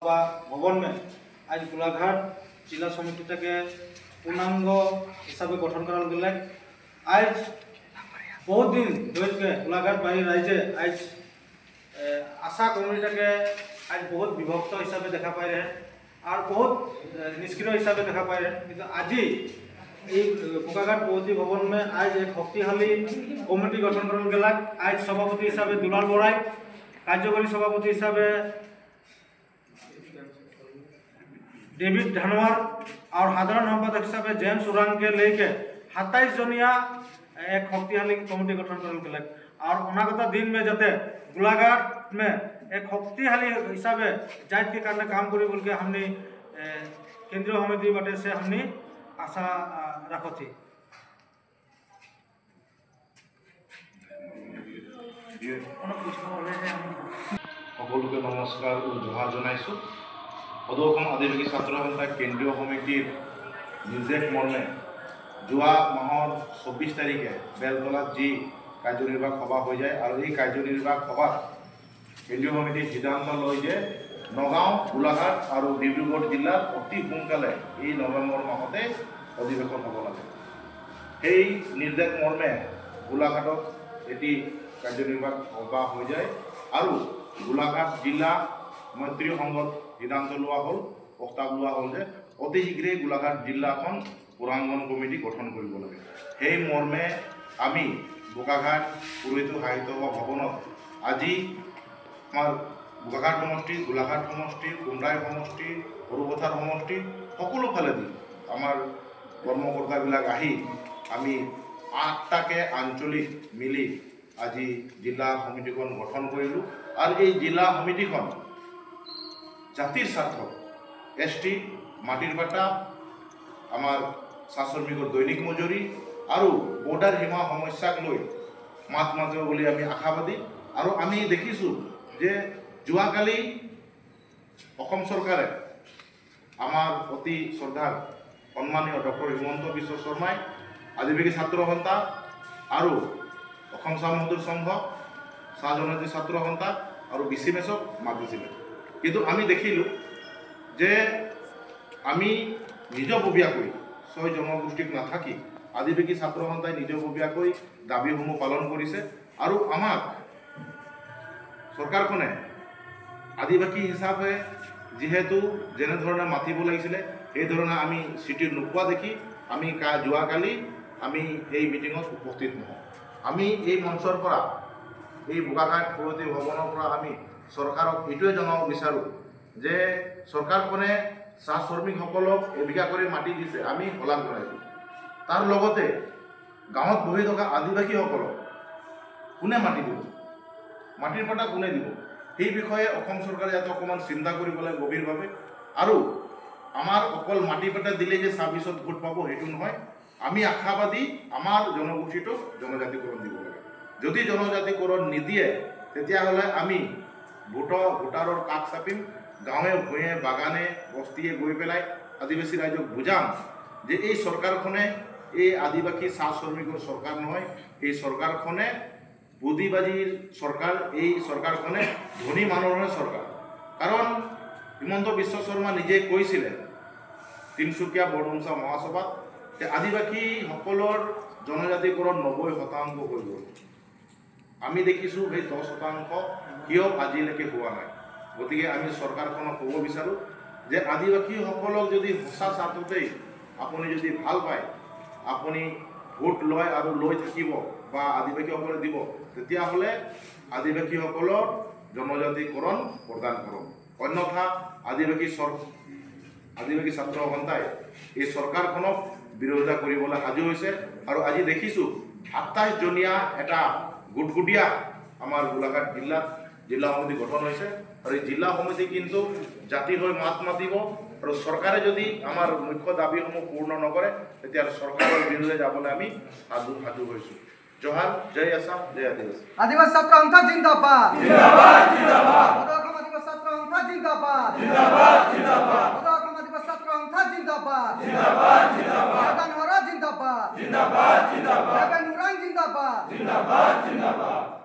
भवन में आज गोलाघाट जिला समिति के पूर्णांग हिसाब से गठन करा गए। आज बहुत दिन धर के गोलाघाट बाड़ी राइजे आज आशा कम्युनिटी के आज बहुत विभक्त हिसाब से देखा पाए रहे और बहुत निष्क्रिय हिसाब से देखा पाए रहे। कि आज बोकाघाट प्रगति भवन में आज एक शक्तिशाली कमिटी गठन करा गया। आज सभापति हिसाब से दुलाल बड़ाई, कार्यकारी सभापति हिसाब से डेविड धानवार और साधारण सम्पादक हिसाब से जेम्स उरांग के लेके 27 जनिया एक शक्तिशाली कमिटी गठन कर गया। और अनागत दिन में जाते गोलाघाट में एक शक्तिशाली हिसाब से जात के कारण काम करी बोल के हमने केंद्रीय समिति बाटे से हमने आशा रखी। সকলোকে নমস্কাৰ আৰু জোহাৰ জনাইছোঁ। সদৌ অসম আদিবাসী ছাত্ৰ সন্থা কেন্দ্ৰীয় সমিতিৰ নিৰ্দেশ মৰ্মে যোৱা মাহৰ 24 তাৰিখে বেলতলাত যি কাৰ্যনিৰ্বাহক সভা হৈ যায় আৰু এই কাৰ্যনিৰ্বাহক সভাত কেন্দ্ৰীয় সমিতিৰ সিদ্ধান্ত লয় যে নগাঁও, গোলাঘাট আৰু ডিব্ৰুগড় জিলাত অতি সোনকালে এই নৱেম্বৰ মাহতে অধিৱেশন হ'ব লাগে। সেই নিৰ্দেশ মৰ্মে গোলাঘাটত এটি কাৰ্যনিৰ্বাহক সভা হৈ যায় আৰু গোলাঘাট জিলা মৈত্ৰী সংঘত সিদ্ধান্ত লোৱা হ'ল, প্ৰস্তাৱ লোৱা হ'ল যে অতি শীঘ্ৰে গোলাঘাট জিলাখন পুৰাংগন কমিটি গঠন কৰিব লাগে। সেই মৰ্মে আমি বোকাঘাট পুৰোহিত সাহিত্য ভৱনত আজি আমাৰ বোকাঘাট সমষ্টি, গোলাঘাট সমষ্টি, কুমৰাই সমষ্টি, সৰুপথাৰ সমষ্টি সকলো ফালেদি আমাৰ কৰ্মকৰ্তাবিলাক আহি আমি 8টাকে আঞ্চলিক মিলি আজি জিলা সমিতিখন গঠন কৰিলোঁ। আৰু এই জিলা সমিতিখন জাতিৰ স্বাৰ্থ ST মাটিৰ পাটা, আমাৰ চাহ শ্ৰমিকৰ দৈনিক মজুৰি আৰু বৰ্ডাৰ সীমা সমস্যাক লৈ মাত মাতিব বুলি আমি আশাবাদী। আৰু আমি দেখিছোঁ যে যোৱাকালি অসম চৰকাৰে আমাৰ অতি শ্ৰদ্ধাৰ সন্মানীয় ডক্টৰ হিমন্ত বিশ্ব শৰ্মাই আদিবাসী ছাত্ৰ সন্থা আৰু অসম চাহ মজদুৰ সংঘ, চাহ জনজাতি ছাত্ৰ সন্থা আৰু BCMSক মাতিছিলে। কিন্তু আমি দেখিলোঁ যে আমি নিজববীয়াকৈ 6 জনগোষ্ঠীক নাথাকি আদিবাসী ছাত্ৰ সন্থাই নিজববীয়াকৈ দাবীসমূহ পালন কৰিছে। আৰু আমাক চৰকাৰখনে আদিবাসী হিচাপে যিহেতু যেনেধৰণে মাতিব লাগিছিলে সেই ধৰণে আমি চিঠি নোপোৱা দেখি আমি যোৱাকালি আমি এই মিটিঙত উপস্থিত নহওঁ। আমি এই মঞ্চৰ পৰা, এই বোকাঘাট প্ৰগতি ভৱনৰ পৰা আমি চৰকাৰক এইটোৱে জনাব বিচাৰোঁ যে চৰকাৰখনে চাহ শ্ৰমিকসকলক এবিঘা কৰি মাটি দিছে, আমি হলান কৰাইছোঁ। তাৰ লগতে গাঁৱত বহি থকা আদিবাসীসকলক কোনে মাটি দিব, মাটিৰ পটা কোনে দিব, সেই বিষয়ে অসম চৰকাৰে ইয়াত অকণমান চিন্তা কৰিব লাগে গভীৰভাৱে। আৰু আমাৰ অকল মাটি পটা দিলে যে 26ত ভোট পাব সেইটো নহয়। আমি আশাবাদী আমাৰ জনগোষ্ঠীটোক জনজাতিকৰণ দিব লাগে। যদি জনজাতিকৰণ নিদিয়ে তেতিয়াহ'লে আমি ভোটাৰৰ কাষ চাপিম, গাঁৱে ভূঞে বাগানে বস্তিয়ে গৈ পেলাই আদিবাসী ৰাইজক বুজাম যে এই চৰকাৰখনে এই আদিবাসী চাহ শ্ৰমিকৰ চৰকাৰ নহয়, এই চৰকাৰখনে বুদ্ধিবাদীৰ চৰকাৰ, এই চৰকাৰখনে ধনী মানুহৰ চৰকাৰ। কাৰণ হিমন্ত বিশ্ব শৰ্মা নিজে কৈছিলে তিনিচুকীয়া বৰডুমচা মহাসভাত যে আদিবাসীসকলৰ জনজাতিকৰণ 90% হৈ গ'ল। আমি দেখিছোঁ সেই 10% কিয় আজিলৈকে হোৱা নাই। গতিকে আমি চৰকাৰখনক ক'ব বিচাৰোঁ যে আদিবাসীসকলক যদি সঁচা স্বাৰ্থতেই আপুনি যদি ভাল পায়, আপুনি ভোট লয় আৰু লৈ থাকিব বা আদিবাসীসকলে দিব, তেতিয়াহ'লে আদিবাসীসকলৰ জনজাতিকৰণ প্ৰদান কৰক। অন্যথা আদিবাসী ছাত্ৰ সন্থাই এই চৰকাৰখনক বিৰোধিতা কৰিবলৈ সাজু হৈছে। আৰু আজি দেখিছোঁ 28 জনীয়া এটা গুটগুটীয়া আমাৰ গোলাঘাট জিলা সমিতি গঠন হৈছে। আৰু এই জিলা সমিতি কিন্তু জাতি হৈ মাত মাতিব। আৰু চৰকাৰে যদি আমাৰ মুখ্য দাবীসমূহ পূৰ্ণ নকৰে তেতিয়াহ'লে চৰকাৰৰ বিৰুদ্ধে যাবলৈ আমি সাজু হৈছোঁ। জোহাৰ, জয় আসাম, জয় আদিবাসী। আদিবাসী ছাত্ৰ সন্থা জিন্দাবাদ, জিন্দাবাদ, জিন্দাবাদ। অসম আদিবাসী ছাত্ৰ সন্থা জিন্দাবাদ, জিন্দাবাদ, জিন্দাবাদ। অসম আদিবাসী ছাত্ৰ সন্থা জিন্দাবাদ, জিন্দাবাদ, জিন্দাবাদ। জিন্দাবাদ, জিন্দাবাদ। জিন্দাবাদ, জিন্দাবাদ। জিন্দাবাদ, জিন্দাবাদ।